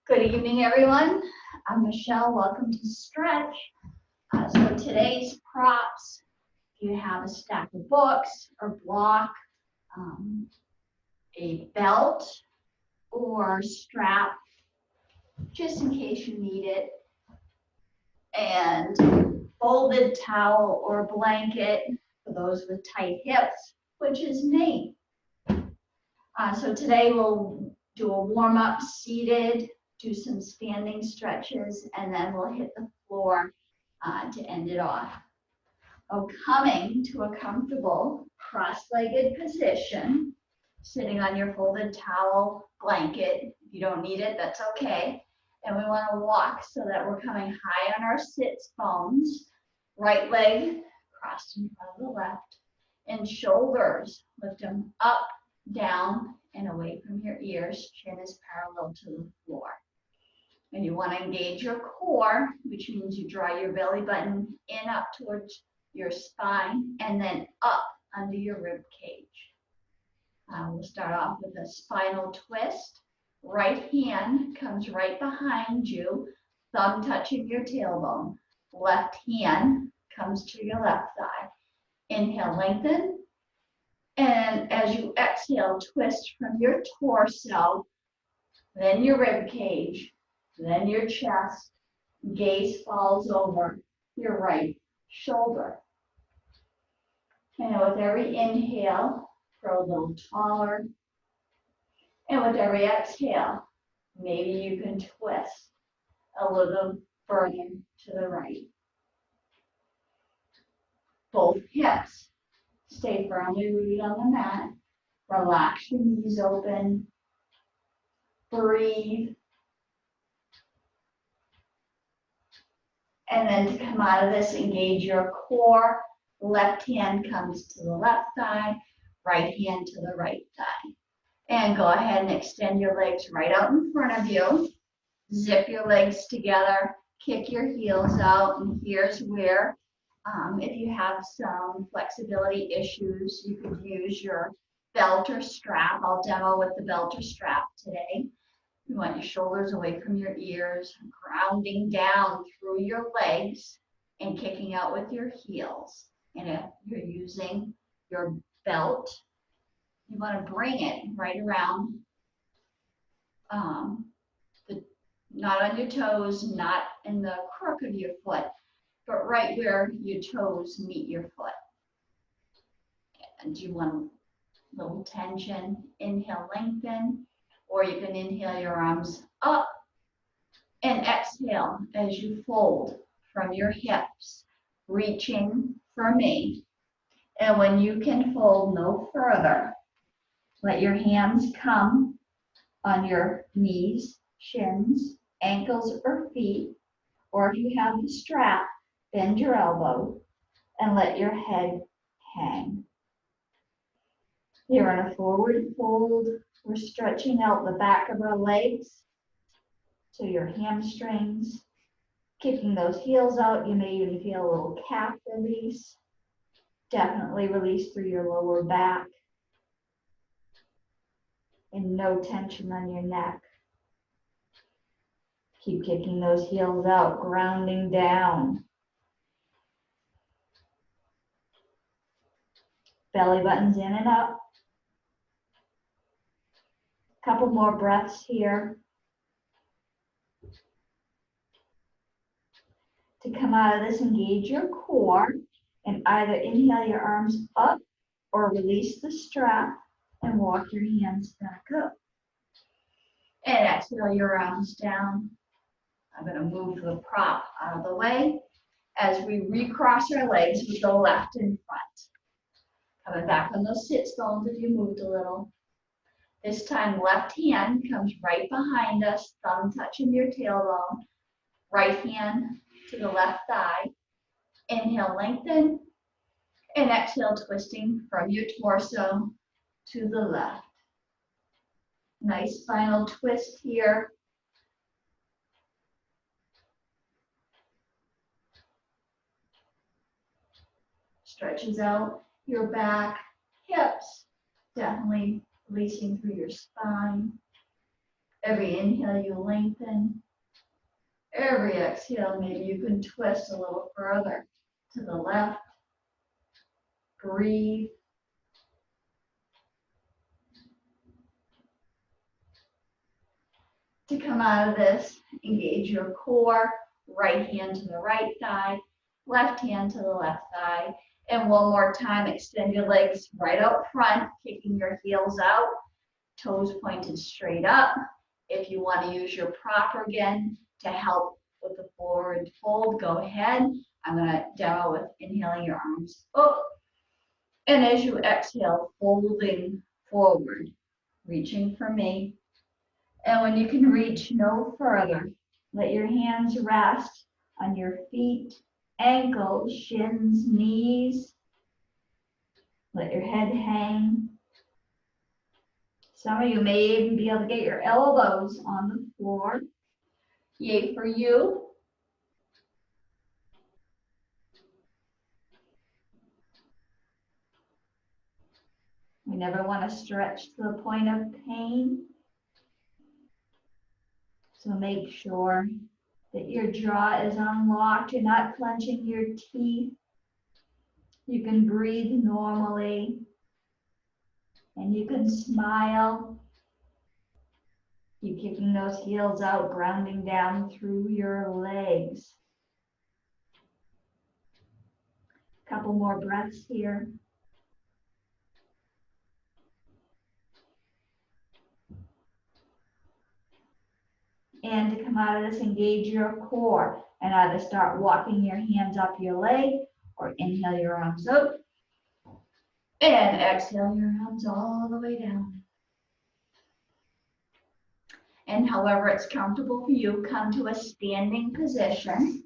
Good evening, everyone. I'm Michelle. Welcome to Stretch. So today's props, you have a stack of books or block, a belt or strap, just in case you need it, and folded towel or blanket for those with tight hips, which is me. So today we'll do a warm-up seated, do some standing stretches, and then we'll hit the floor to end it off. Coming to a comfortable cross-legged position, sitting on your folded towel, blanket. If you don't need it, that's okay. And we want to walk so that we're coming high on our sits bones, right leg crossed in front of the left, and shoulders, lift them up, down, and away from your ears. Chin is parallel to the floor. And you want to engage your core, which means you draw your belly button in up towards your spine and then up under your rib cage. We'll start off with a spinal twist. Right hand comes right behind you, thumb touching your tailbone. Left hand comes to your left thigh. Inhale, lengthen. And as you exhale, twist from your torso, then your rib cage, then your chest. Gaze falls over your right shoulder. And with every inhale, grow a little taller. And with every exhale, maybe you can twist a little further to the right. Both hips stay firmly rooted on the mat. Relax your knees open. Breathe. And then to come out of this, engage your core. Left hand comes to the left thigh, right hand to the right thigh. And go ahead and extend your legs right out in front of you. Zip your legs together, kick your heels out, and here's where, if you have some flexibility issues, you could use your belt or strap. I'll demo with the belt or strap today. You want your shoulders away from your ears, grounding down through your legs and kicking out with your heels. And if you're using your belt, you want to bring it right around, not on your toes, not in the crook of your foot, but right where your toes meet your foot. And you want a little tension. Inhale, lengthen. Or you can inhale your arms up and exhale as you fold from your hips, reaching for me. And when you can fold no further, let your hands come on your knees, shins, ankles, or feet. Or if you have the strap, bend your elbow and let your head hang. Here in a forward fold, we're stretching out the back of our legs to your hamstrings, kicking those heels out. You may even feel a little calf release. Definitely release through your lower back. And no tension on your neck. Keep kicking those heels out, grounding down. Belly buttons in and up. Couple more breaths here. To come out of this, engage your core and either inhale your arms up or release the strap and walk your hands back up. And exhale your arms down. I'm going to move the prop out of the way. As we recross our legs, we go left in front. Coming back on those sits bones if you moved a little. This time, left hand comes right behind us, thumb touching your tailbone. Right hand to the left thigh. Inhale, lengthen. And exhale, twisting from your torso to the left. Nice final twist here. Stretches out your back, hips, definitely releasing through your spine. Every inhale you lengthen. Every exhale, maybe you can twist a little further to the left. Breathe. To come out of this, engage your core. Right hand to the right thigh, left hand to the left thigh. And one more time, extend your legs right out front, kicking your heels out, toes pointed straight up. If you want to use your prop again to help with the forward fold, go ahead. I'm going to demo with inhaling your arms up. And as you exhale, folding forward, reaching for me. And when you can reach no further, let your hands rest on your feet, ankles, shins, knees. Let your head hang. Some of you may even be able to get your elbows on the floor. Yay for you. We never want to stretch to the point of pain. So make sure that your jaw is unlocked. You're not clenching your teeth. You can breathe normally. And you can smile. Keep kicking those heels out, grounding down through your legs. Couple more breaths here. And to come out of this, engage your core and either start walking your hands up your leg or inhale your arms up and exhale your arms all the way down. And however it's comfortable for you, come to a standing position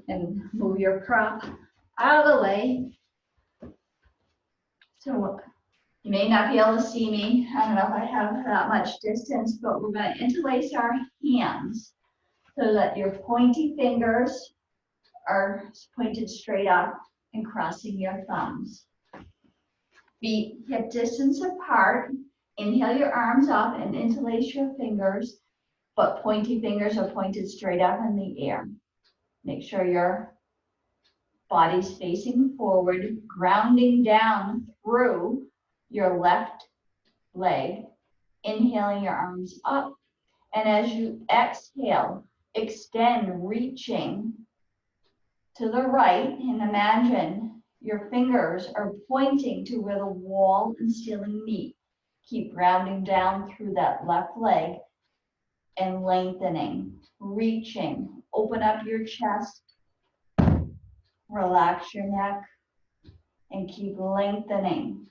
and move your prop out of the way. So you may not be able to see me. I don't know if I have that much distance, but we're going to interlace our hands so that your pointy fingers are pointed straight up and crossing your thumbs. Feet hip distance apart. Inhale your arms up and interlace your fingers, but pointy fingers are pointed straight up in the air. Make sure your body's facing forward, grounding down through your left leg, inhaling your arms up. And as you exhale, extend, reaching to the right, and imagine your fingers are pointing to where the wall and ceiling meet. Keep rounding down through that left leg and lengthening, reaching. Open up your chest, relax your neck, and keep lengthening.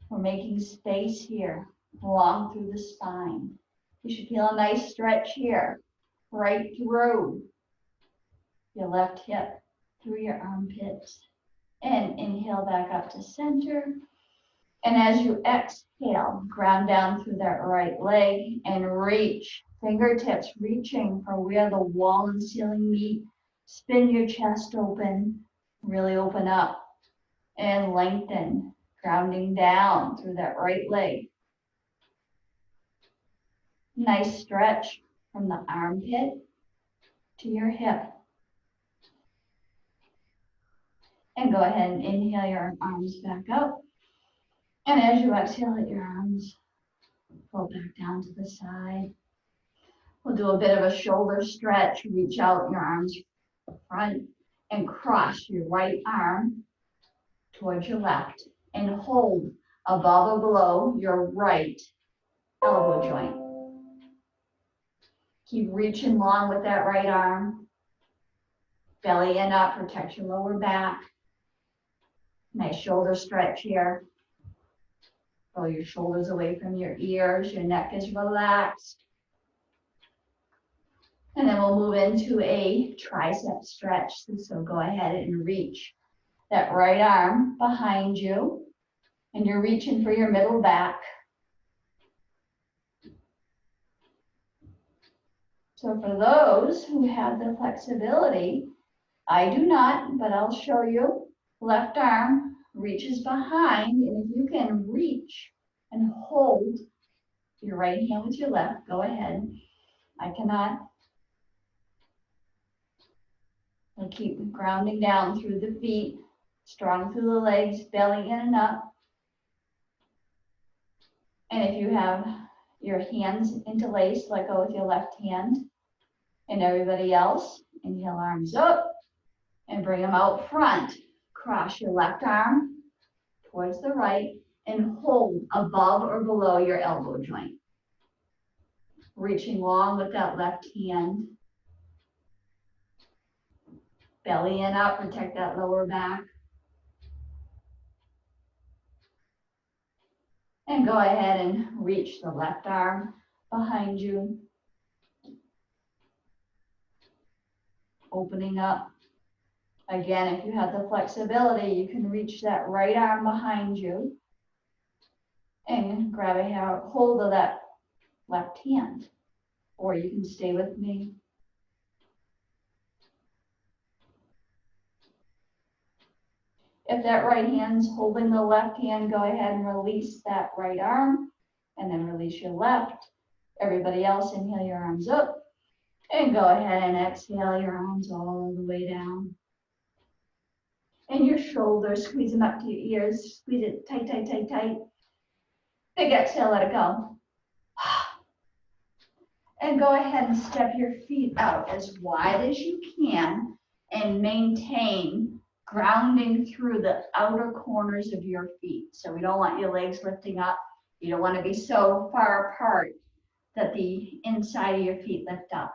We're making space here, long through the spine. You should feel a nice stretch here, right through your left hip, through your armpits. And inhale back up to center. And as you exhale, ground down through that right leg and reach. Fingertips reaching for where the wall and ceiling meet. Spin your chest open, really open up and lengthen, grounding down through that right leg. Nice stretch from the armpit to your hip. And go ahead and inhale your arms back up. And as you exhale, let your arms go back down to the side. We'll do a bit of a shoulder stretch. Reach out your arms front and cross your right arm towards your left and hold above or below your right elbow joint. Keep reaching long with that right arm. Belly in up, protect your lower back. Nice shoulder stretch here. Roll your shoulders away from your ears. Your neck is relaxed. And then we'll move into a tricep stretch. So go ahead and reach that right arm behind you. And you're reaching for your middle back. So for those who have the flexibility, I do not, but I'll show you. Left arm reaches behind, and if you can reach and hold your right hand with your left. Go ahead. I cannot. And keep grounding down through the feet, strong through the legs, belly in and up. And if you have your hands interlaced, let go with your left hand. And everybody else, inhale, arms up, and bring them out front. Cross your left arm towards the right and hold above or below your elbow joint. Reaching long with that left hand. Belly in up, protect that lower back. And go ahead and reach the left arm behind you. Opening up. Again, if you have the flexibility, you can reach that right arm behind you and grab a hold of that left hand. Or you can stay with me. If that right hand's holding the left hand, go ahead and release that right arm and then release your left. Everybody else, inhale your arms up and go ahead and exhale your arms all the way down. And your shoulders, squeeze them up to your ears, squeeze it tight, tight, tight, tight. Big exhale, let it go. And go ahead and step your feet out as wide as you can and maintain grounding through the outer corners of your feet. So we don't want your legs lifting up. You don't want to be so far apart that the inside of your feet lift up.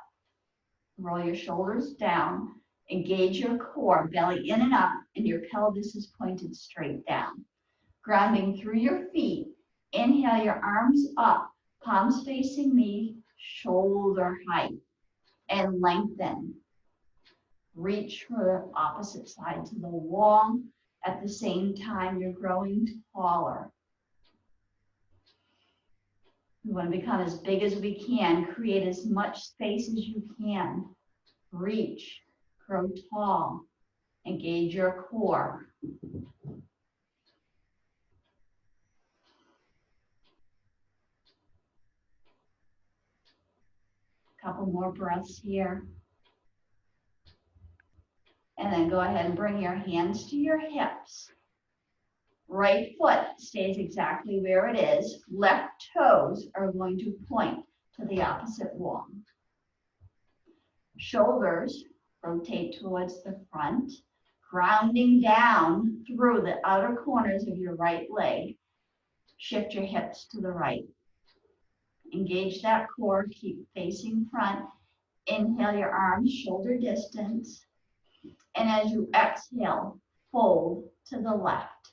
Roll your shoulders down, engage your core, belly in and up, and your pelvis is pointed straight down. Grounding through your feet, inhale your arms up, palms facing me, shoulder height, and lengthen. Reach for the opposite side to the wall. At the same time, you're growing taller. We want to become as big as we can, create as much space as you can. Reach, grow tall, engage your core. Couple more breaths here. And then go ahead and bring your hands to your hips. Right foot stays exactly where it is. Left toes are going to point to the opposite wall. Shoulders rotate towards the front, grounding down through the outer corners of your right leg. Shift your hips to the right. Engage that core, keep facing front. Inhale your arms shoulder distance. And as you exhale, fold to the left.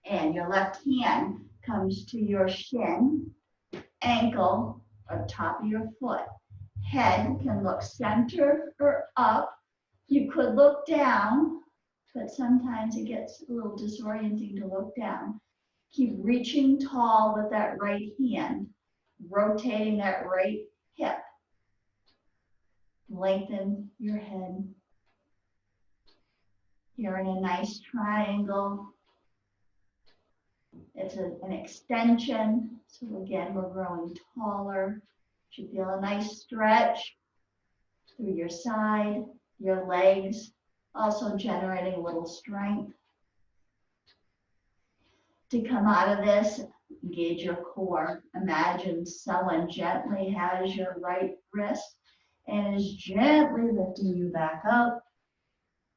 And your left hand comes to your shin, ankle, or top of your foot. Head can look center or up. You could look down, but sometimes it gets a little disorienting to look down. Keep reaching tall with that right hand, rotating that right hip. Lengthen your head. You're in a nice triangle. It's an extension. So again, we're growing taller. You should feel a nice stretch through your side, your legs, also generating a little strength. To come out of this, engage your core. Imagine someone gently has your right wrist and is gently lifting you back up.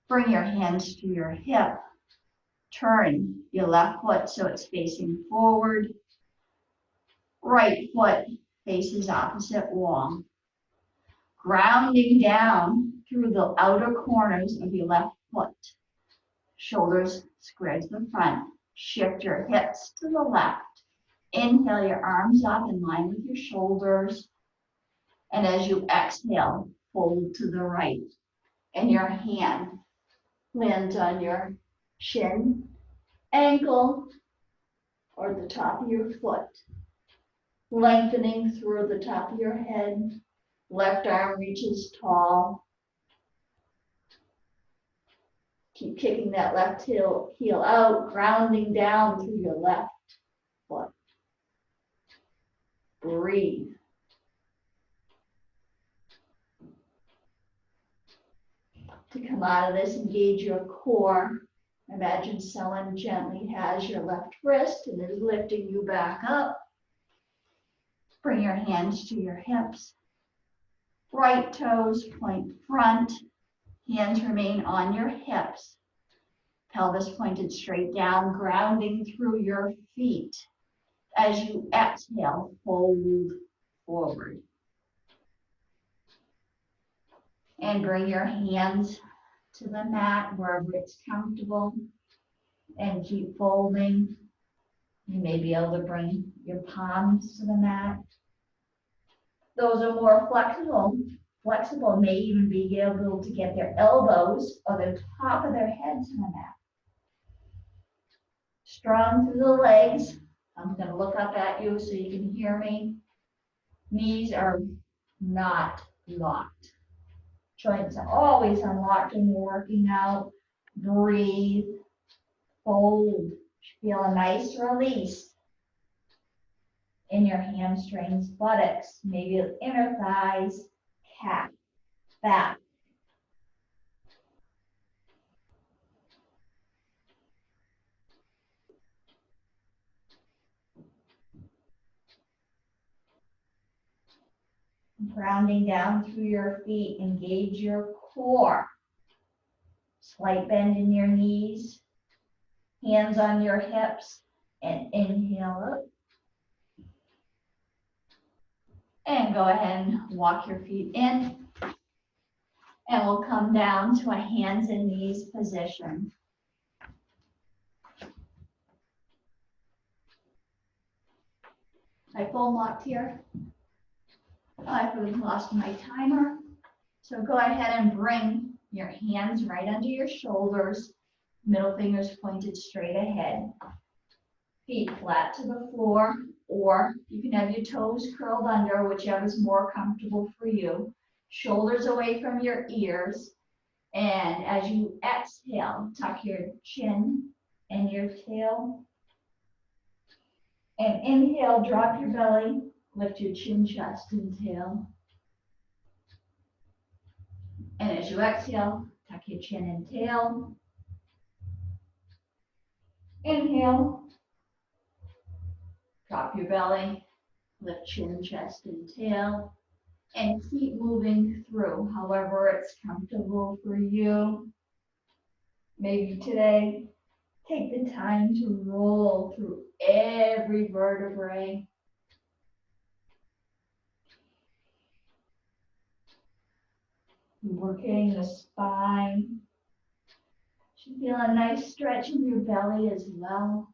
Bring your hands to your hip. Turn your left foot so it's facing forward. Right foot faces opposite wall. Grounding down through the outer corners of your left foot. Shoulders square to the front. Shift your hips to the left. Inhale your arms up in line with your shoulders. And as you exhale, fold to the right. And your hand lands on your shin, ankle, or the top of your foot. Lengthening through the top of your head. Left arm reaches tall. Keep kicking that left heel out, grounding down through your left foot. Breathe. To come out of this, engage your core. Imagine someone gently has your left wrist and is lifting you back up. Bring your hands to your hips. Right toes point front. Hands remain on your hips. Pelvis pointed straight down, grounding through your feet. As you exhale, fold forward. And bring your hands to the mat wherever it's comfortable. And keep folding. You may be able to bring your palms to the mat. Those are more flexible may even be able to get their elbows or the top of their head to the mat. Strong through the legs. I'm going to look up at you so you can hear me. Knees are not locked. Joints are always unlocked when you're working out. Breathe. Fold. Feel a nice release in your hamstrings, buttocks, maybe inner thighs, calf, back. Grounding down through your feet, engage your core. Slight bend in your knees, hands on your hips, and inhale up. And go ahead and walk your feet in. And we'll come down to a hands and knees position. I full locked here. I've lost my timer. So go ahead and bring your hands right under your shoulders, middle fingers pointed straight ahead. Feet flat to the floor, or you can have your toes curled under, whichever is more comfortable for you. Shoulders away from your ears. And as you exhale, tuck your chin and your tail. And inhale, drop your belly, lift your chin, chest, and tail. And as you exhale, tuck your chin and tail. Inhale, drop your belly, lift chin, chest, and tail. And keep moving through, however it's comfortable for you. Maybe today, take the time to roll through every vertebrae. Working the spine. Should feel a nice stretch in your belly as well.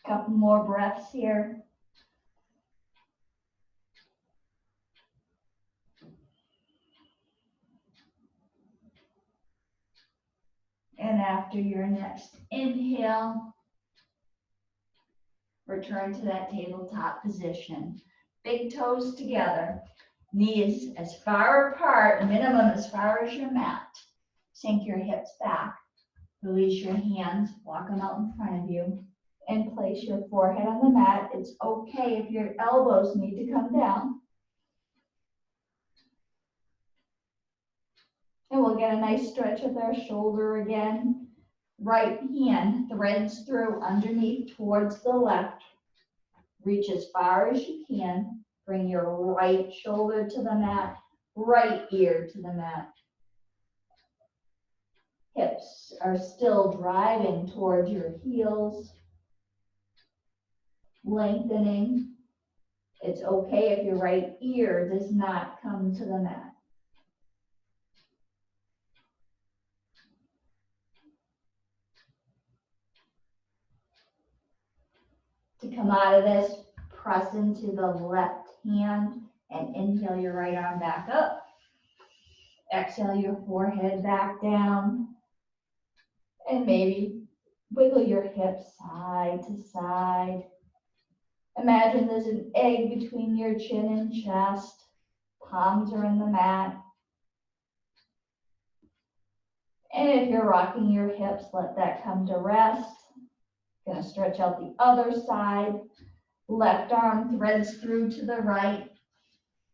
Couple more breaths here. And after your next inhale, return to that tabletop position. Big toes together, knees as far apart, minimum as far as your mat. Sink your hips back. Release your hands, walk them out in front of you, and place your forehead on the mat. It's okay if your elbows need to come down. And we'll get a nice stretch of our shoulder again. Right hand threads through underneath towards the left. Reach as far as you can. Bring your right shoulder to the mat, right ear to the mat. Hips are still driving towards your heels. Lengthening. It's okay if your right ear does not come to the mat. To come out of this, press into the left hand and inhale your right arm back up. Exhale your forehead back down. And maybe wiggle your hips side to side. Imagine there's an egg between your chin and chest. Palms are in the mat. And if you're rocking your hips, let that come to rest. Gonna stretch out the other side. Left arm threads through to the right.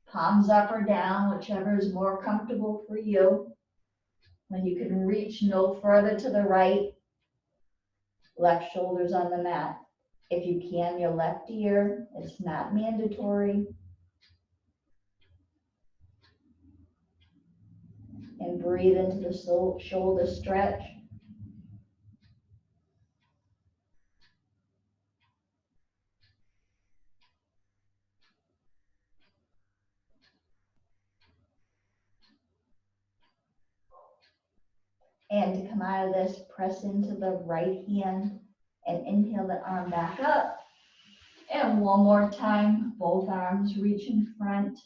Palms up or down, whichever is more comfortable for you. When you can reach no further to the right, left shoulder's on the mat. If you can, your left ear, it's not mandatory. And breathe into the shoulder stretch. And to come out of this, press into the right hand and inhale the arm back up. And one more time, both arms reach in front.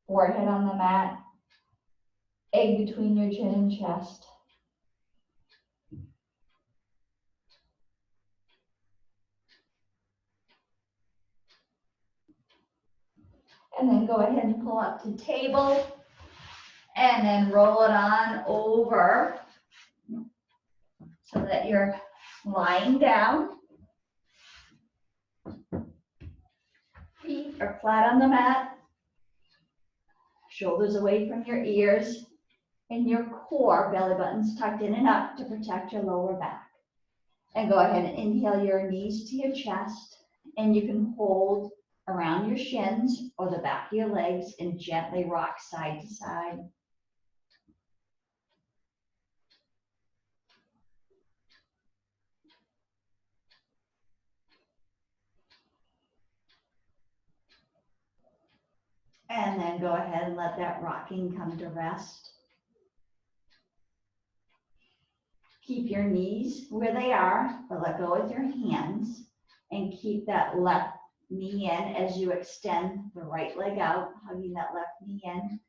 Forehead on the mat. Egg between your chin and chest. And then go ahead and pull up to table. And then roll it on over so that you're lying down. Feet are flat on the mat. Shoulders away from your ears. And your core, belly button's tucked in and up to protect your lower back. And go ahead and inhale your knees to your chest. And you can hold around your shins or the back of your legs and gently rock side to side. And then go ahead and let that rocking come to rest. Keep your knees where they are, but let go with your hands. And keep that left knee in as you extend the right leg out, hugging that left knee in.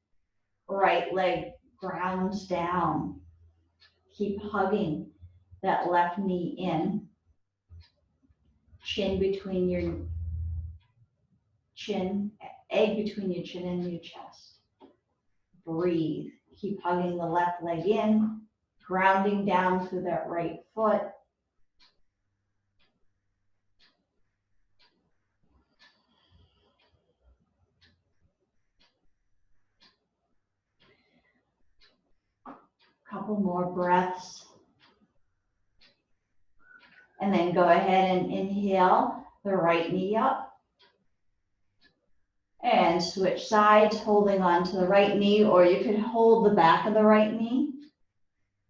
Right leg grounds down. Keep hugging that left knee in. Chin between your chin, egg between your chin and your chest. Breathe. Keep hugging the left leg in, grounding down through that right foot. Couple more breaths. And then go ahead and inhale the right knee up. And switch sides, holding on to the right knee, or you could hold the back of the right knee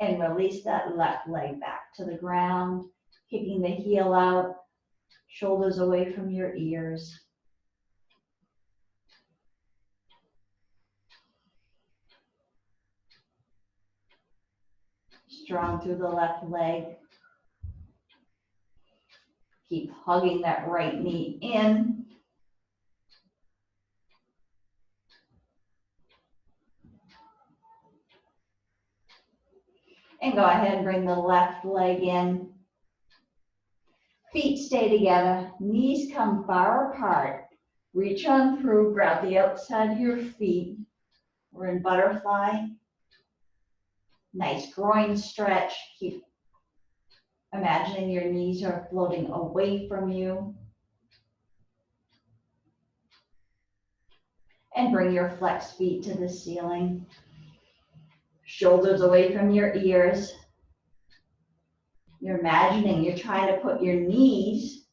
and release that left leg back to the ground, kicking the heel out, shoulders away from your ears. Strong through the left leg. Keep hugging that right knee in. And go ahead and bring the left leg in. Feet stay together, knees come far apart. Reach on through, grab the outside of your feet. We're in butterfly. Nice groin stretch. Keep imagining your knees are floating away from you. And bring your flexed feet to the ceiling. Shoulders away from your ears. You're imagining you're trying to put your knees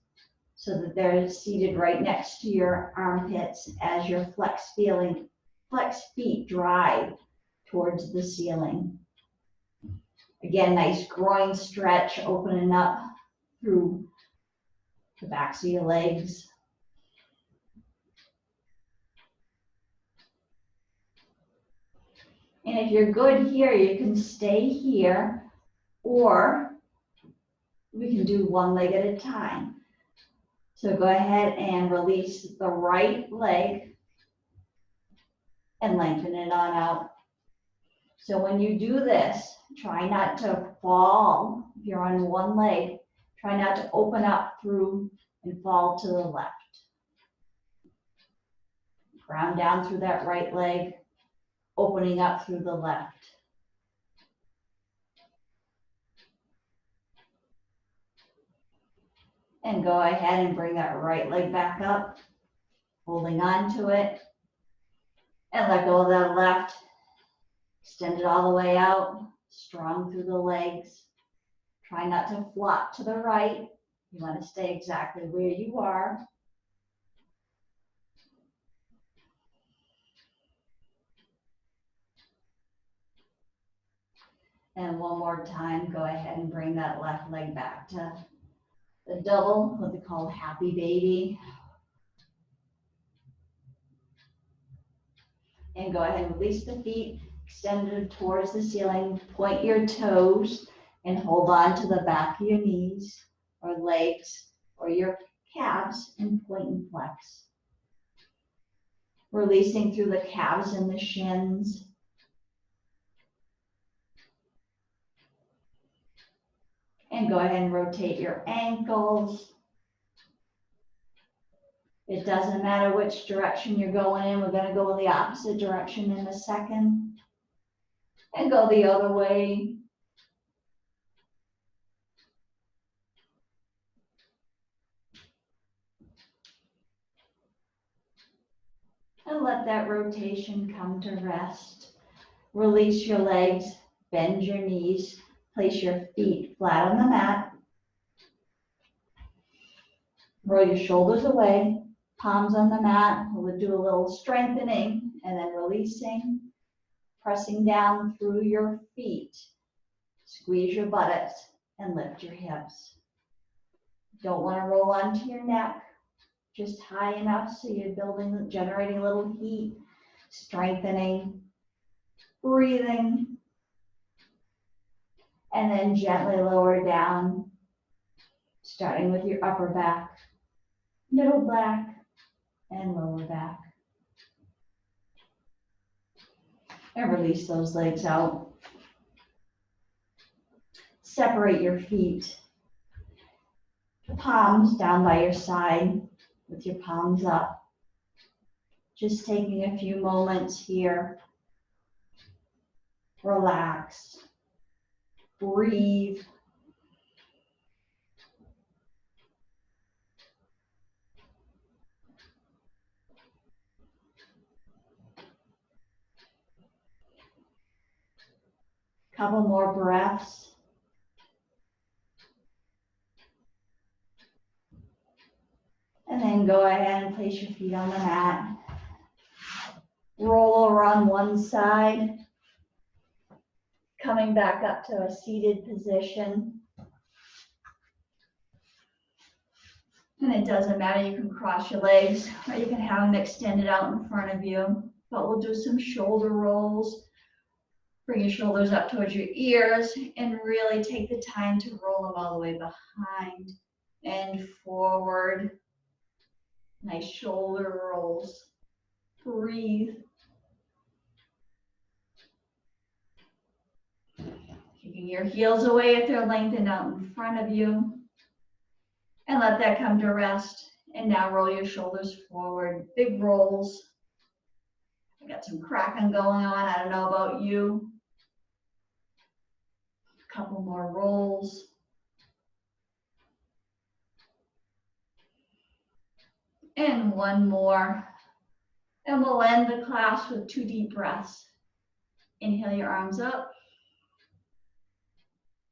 so that they're seated right next to your armpits as your flexed feet drive towards the ceiling. Again, nice groin stretch, opening up through the backs of your legs. And if you're good here, you can stay here, or we can do one leg at a time. So go ahead and release the right leg and lengthen it on out. So when you do this, try not to fall. If you're on one leg, try not to open up through and fall to the left. Ground down through that right leg, opening up through the left. And go ahead and bring that right leg back up, holding on to it. And let go of that left. Extend it all the way out, strong through the legs. Try not to flop to the right. You want to stay exactly where you are. And one more time, go ahead and bring that left leg back to the double, what they call happy baby. And go ahead and release the feet, extend it towards the ceiling, point your toes, and hold on to the back of your knees or legs or your calves and point and flex. Releasing through the calves and the shins. And go ahead and rotate your ankles. It doesn't matter which direction you're going in. We're going to go in the opposite direction in a second. And go the other way. And let that rotation come to rest. Release your legs, bend your knees, place your feet flat on the mat. Roll your shoulders away, palms on the mat. We'll do a little strengthening and then releasing, pressing down through your feet. Squeeze your buttocks and lift your hips. Don't want to roll onto your neck, just high enough so you're building, generating a little heat, strengthening, breathing, and then gently lower down, starting with your upper back, middle back, and lower back. And release those legs out. Separate your feet. Palms down by your side with your palms up. Just taking a few moments here. Relax. Breathe. Couple more breaths. And then go ahead and place your feet on the mat. Roll over on one side. Coming back up to a seated position. And it doesn't matter, you can cross your legs or you can have them extended out in front of you. But we'll do some shoulder rolls. Bring your shoulders up towards your ears and really take the time to roll them all the way behind and forward. Nice shoulder rolls. Breathe. Kicking your heels away if they're lengthened out in front of you. And let that come to rest. And now roll your shoulders forward. Big rolls. I got some cracking going on. I don't know about you. A couple more rolls. And one more. And we'll end the class with 2 deep breaths. Inhale your arms up.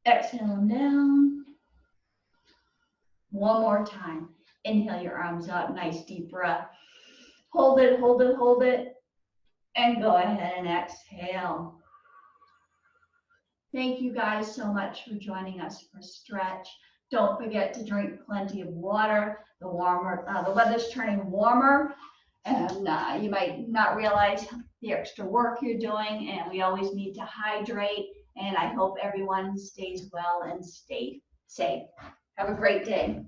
Exhale them down. One more time. Inhale your arms up. Nice deep breath. Hold it, hold it, hold it. And go ahead and exhale. Thank you guys so much for joining us for stretch. Don't forget to drink plenty of water. The weather's turning warmer, and you might not realize the extra work you're doing, and we always need to hydrate. And I hope everyone stays well and stay safe. Have a great day.